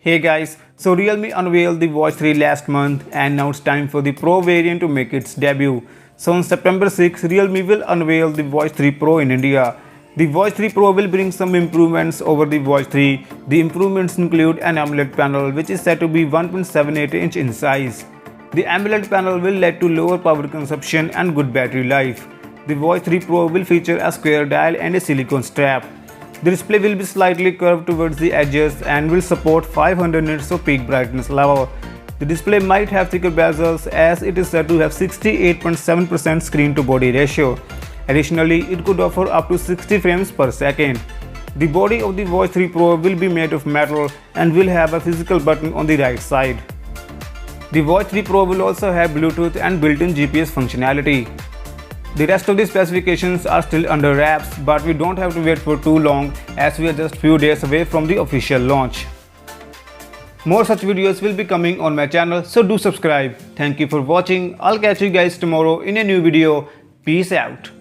Hey guys, so Realme unveiled the Watch 3 last month and now it's time for the Pro variant to make its debut. So on September 6, Realme will unveil the Watch 3 Pro in India. The Watch 3 Pro will bring some improvements over the Watch 3. The improvements include an AMOLED panel which is said to be 1.78 inch in size. The AMOLED panel will lead to lower power consumption and good battery life. The Watch 3 Pro will feature a square dial and a silicone strap. The display will be slightly curved towards the edges and will support 500 nits of peak brightness level. The display might have thicker bezels as it is said to have 68.7% screen to body ratio. Additionally, it could offer up to 60 frames per second. The body of the Watch 3 Pro will be made of metal and will have a physical button on the right side. The Watch 3 Pro will also have Bluetooth and built-in GPS functionality. The rest of the specifications are still under wraps, but we don't have to wait for too long as we are just few days away from the official launch. More such videos will be coming on my channel, so do subscribe. Thank you for watching. I'll catch you guys tomorrow in a new video. Peace out.